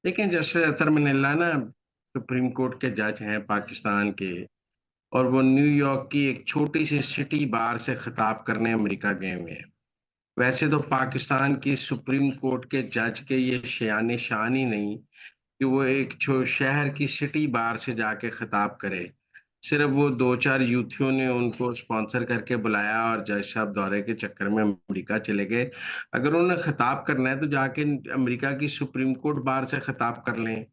लेकिन जैसे अतर मिनल्ला ना सुप्रीम कोर्ट के जज हैं पाकिस्तान के, और वो न्यूयॉर्क की एक छोटी सी सिटी बार से खिताब करने अमेरिका गए हुए हैं। वैसे तो पाकिस्तान की सुप्रीम कोर्ट के जज के ये शान शान ही नहीं कि वो एक शहर की सिटी बार से जाके खिताब करे। सिर्फ वो दो चार यूथियों ने उनको स्पॉन्सर करके बुलाया और जज साहब दौरे के चक्कर में अमेरिका चले गए। अगर उन्हें खिताब करना है तो जाके अमेरिका की सुप्रीम कोर्ट बार से खिताब कर लें।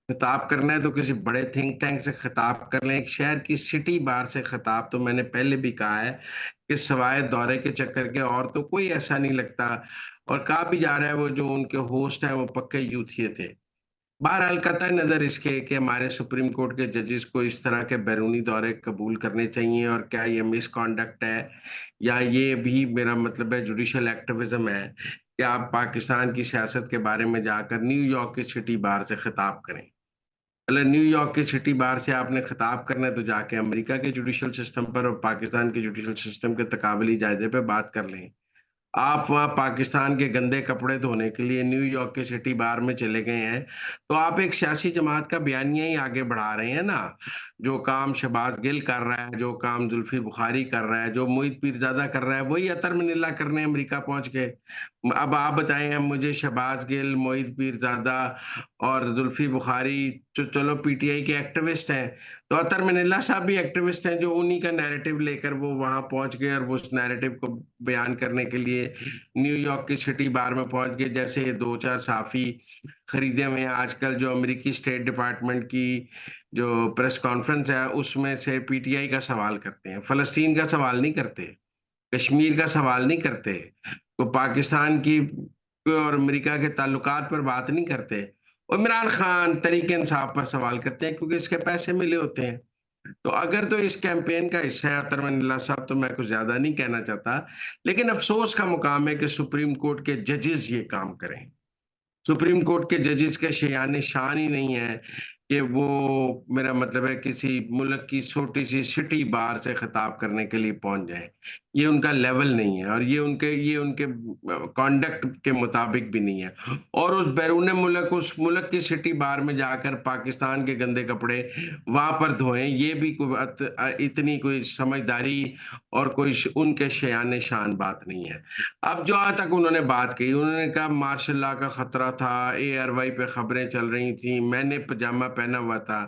खिताब करना है तो किसी बड़े थिंक टैंक से खिताब कर लें। एक शहर की सिटी बार से खिताब तो मैंने पहले भी कहा है कि सिवाय दौरे के चक्कर के और तो कोई ऐसा नहीं लगता। और कहा भी जा रहा है वो जो उनके होस्ट हैं वो पक्के यूथिए थे। बहरहाल कतई नजर इसके कि हमारे सुप्रीम कोर्ट के जजेस को इस तरह के बैरूनी दौरे कबूल करने चाहिए और क्या ये मिसकॉन्डक्ट है, या ये भी मेरा मतलब है जुडिशल एक्टिविज्म है कि आप पाकिस्तान की सियासत के बारे में जाकर न्यूयॉर्क की सिटी बार से खिताब करें। मतलब न्यूयॉर्क की सिटी बार से आपने खिताब करना है तो जाके अमेरिका के जुडिशल सिस्टम पर और पाकिस्तान के जुडिशल सिस्टम के तकाबली जायजे पे बात कर लें। आप वहां पाकिस्तान के गंदे कपड़े धोने के लिए न्यूयॉर्क के सिटी बार में चले गए हैं, तो आप एक सियासी जमात का बयानिया ही आगे बढ़ा रहे हैं ना। जो काम शहबाज गिल कर रहा है, जो काम जुल्फी बुखारी कर रहा है, जो मोहित पीरजादा कर रहा है, वही अतर मिनिल्ला करने अमेरिका पहुंच गए। अब आप बताएं, हम मुझे शहबाज गिल, मोहित पीरजादा और जुल्फी बुखारी जो चलो पीटीआई के एक्टिविस्ट हैं, तो अतर मिनिल्ला साहब भी एक्टिविस्ट हैं जो उन्हीं का नैरेटिव लेकर वो वहां पहुंच गए और वो उस नैरेटिव को बयान करने के लिए न्यूयॉर्क की सिटी बार में पहुंच गए। जैसे ये दो चार साफी खरीदे हुए हैं आजकल, जो अमेरिकी स्टेट डिपार्टमेंट की जो प्रेस कॉन्फ्रेंस है उसमें से पीटीआई का सवाल करते हैं, फलस्तीन का सवाल नहीं करते, कश्मीर का सवाल नहीं करते, तो पाकिस्तान की और अमेरिका के ताल्लुकात पर बात नहीं करते। और इमरान खान तरीके इंसाफ पर सवाल करते हैं क्योंकि इसके पैसे मिले होते हैं। तो अगर तो इस कैंपेन का हिस्सा है अतर मनीला साहब, तो मैं कुछ ज्यादा नहीं कहना चाहता। लेकिन अफसोस का मुकाम है कि सुप्रीम कोर्ट के जजेस ये काम करें। सुप्रीम कोर्ट के जजेस के शयान शान ही नहीं है कि वो मेरा मतलब है किसी मुल्क की छोटी सी सिटी बार से खिताब करने के लिए पहुंच जाए। ये उनका लेवल नहीं है और ये उनके कॉन्डक्ट के मुताबिक भी नहीं है। और उस बैरून मुल्क उस मुल्क की सिटी बार में जाकर पाकिस्तान के गंदे कपड़े वहां पर धोएं, ये भी कोई इतनी कोई समझदारी और कोई उनके शयान शान बात नहीं है। अब जहाँ तक उन्होंने बात की, उन्होंने कहा मार्शल लॉ का खतरा था, एआरवाई पे खबरें चल रही थी, मैंने पजामा पहना हुआ था।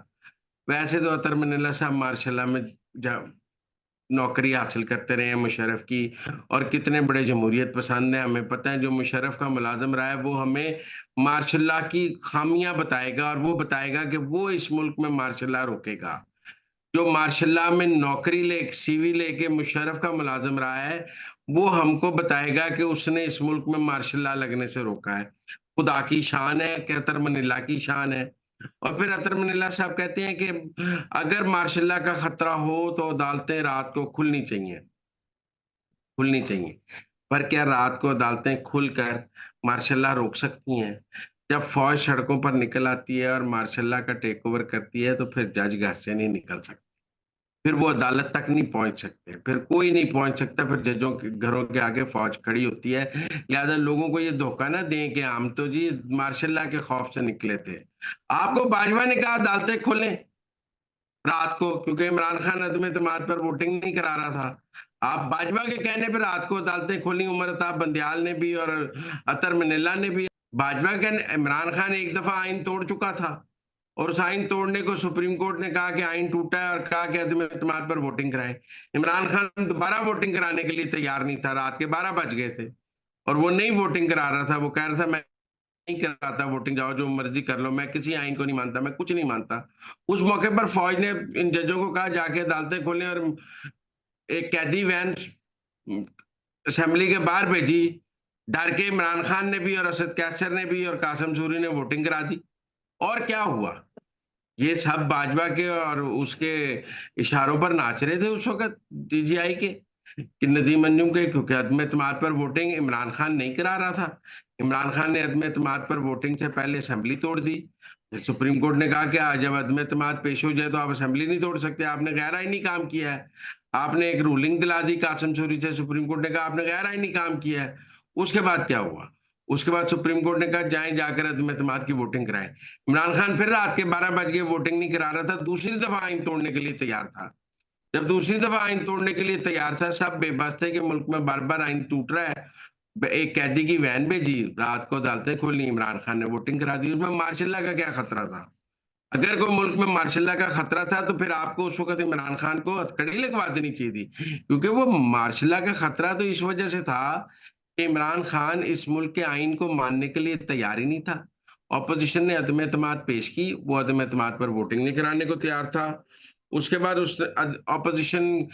वैसे तो अतर मनीला साहब मार्शल लॉ में नौकरी हासिल करते रहे हैं मुशर्रफ की, और कितने बड़े जमहूरियत पसंद हैं। हमें पता है जो मुशर्रफ का मुलाजिम रहा है वो हमें मार्शल लॉ की खामियां बताएगा और वो बताएगा कि वो इस मुल्क में मार्शल लॉ रोकेगा। जो मार्शल लॉ में नौकरी ले सीवी लेके मुशर्रफ का मुलाजिम रहा है, वो हमको बताएगा कि उसने इस मुल्क में मार्शल लॉ लगने से रोका है। खुदा की शान है कि अतर मनीला की शान है। और फिर अतर मनीला साहब कहते हैं कि अगर मार्शल लॉ का खतरा हो तो अदालतें रात को खुलनी चाहिए। पर क्या रात को अदालतें खुलकर मार्शल लॉ रोक सकती हैं? जब फौज सड़कों पर निकल आती है और मार्शल लॉ का टेक ओवर करती है, तो फिर जज घर से नहीं निकल सकते, फिर वो अदालत तक नहीं पहुंच सकते, फिर कोई नहीं पहुंच सकता, फिर जजों के घरों के आगे फौज खड़ी होती है। लिहाजा लोगों को ये धोखा ना दें कि हम तो जी मार्शल लॉ के खौफ से निकले थे। आपको बाजवा ने कहा अदालतें खोलें रात को, क्योंकि इमरान खान अदम एतमाद पर वोटिंग नहीं करा रहा था। आप बाजवा के कहने पर रात को अदालतें खोली, उमर अताब बंदियाल ने भी और अतर मनीला ने भी। बाजवा के इमरान खान एक दफा आइन तोड़ चुका था और उस आइन तोड़ने को सुप्रीम कोर्ट ने कहा कि आइन टूटा है और कहा कि अदम एतमाद पर वोटिंग कराए। इमरान खान दोबारा वोटिंग कराने के लिए तैयार नहीं था, रात के 12 बज गए थे और वो नहीं वोटिंग करा रहा था। वो कह रहा था मैं नहीं कराता वोटिंग, जाओ जो मर्जी कर लो, मैं किसी आइन को नहीं मानता, मैं कुछ नहीं मानता। उस मौके पर फौज ने इन जजों को कहा जाके अदालतें खोलें और एक कैदी वैन असेंबली के बाहर भेजी। डर के इमरान खान ने भी और असद कैसर ने भी और कासिम सूरी ने वोटिंग करा दी। और क्या हुआ? ये सब बाजवा के और उसके इशारों पर नाच रहे थे उस वक्त डीजीआई के कि नदीम अंजुम के, क्योंकि अदम एतमाद पर वोटिंग इमरान खान नहीं करा रहा था। इमरान खान ने अदम एतमाद पर वोटिंग से पहले असेंबली तोड़ दी। सुप्रीम कोर्ट ने कहा कि जब अदम एतमाद पेश हो जाए तो आप असेंबली नहीं तोड़ सकते, आपने गैर आईनी काम किया है। आपने एक रूलिंग दिला दी कासिम सूरी से, सुप्रीम कोर्ट ने कहा आपने गैर आईनी काम किया है। उसके बाद क्या हुआ? उसके बाद सुप्रीम कोर्ट ने कहा जाएं जाकर अदम एतमाद की वोटिंग कराएं। इमरान खान फिर रात के 12 बज गए वोटिंग नहीं करा रहा था, दूसरी दफा आइन तोड़ने के लिए तैयार था। जब दूसरी दफा आइन तोड़ने के लिए तैयार था, सब बेबस थे कि मुल्क में बार बार आइन टूट रहा है। एक कैदी की वैन भेजी, रात को अदालतें खोली, इमरान खान ने वोटिंग करा दी। उसमें मार्शल लॉ का क्या खतरा था? अगर कोई मुल्क में मार्शल लॉ का खतरा था तो फिर आपको उस वक्त इमरान खान को हथकड़ी लगवा देनी चाहिए थी, क्योंकि वो मार्शल लॉ का खतरा तो इस वजह से था कि इमरान खान इस मुल्क के आइन को मानने के लिए तैयार ही नहीं था। ऑपोजिशन ने अदम एतमाद पेश की, वो अदम एतमाद पर वोटिंग नहीं कराने को तैयार था। उसके बाद उस ऑपोजिशन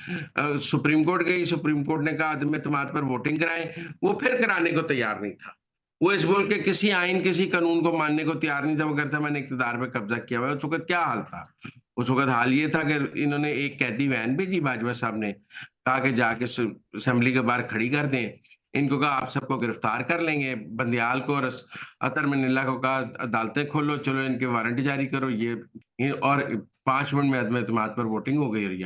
सुप्रीम कोर्ट गई, सुप्रीम कोर्ट ने कहा अदम एतमाद पर वोटिंग कराएं, वो फिर कराने को तैयार नहीं था। वो इस मुल्क के किसी आइन, किसी कानून को मानने को तैयार नहीं था। वो कहता मैंने इक़्तिदार पे कब्जा किया हुआ है। उस वक़्त क्या हाल था? उस वक़्त हाल ये था कि इन्होंने एक कैदी वैन भेजी, बाजवा साहब ने कहा कि जाके असेंबली के बाहर खड़ी कर दें। इनको कहा आप सबको गिरफ्तार कर लेंगे। बंदियाल को और अतर मनिल्ला को कहा अदालतें खोलो, चलो इनके वारंट जारी करो। ये और 5 मिनट में अदम एतमाद पर वोटिंग हो गई और ये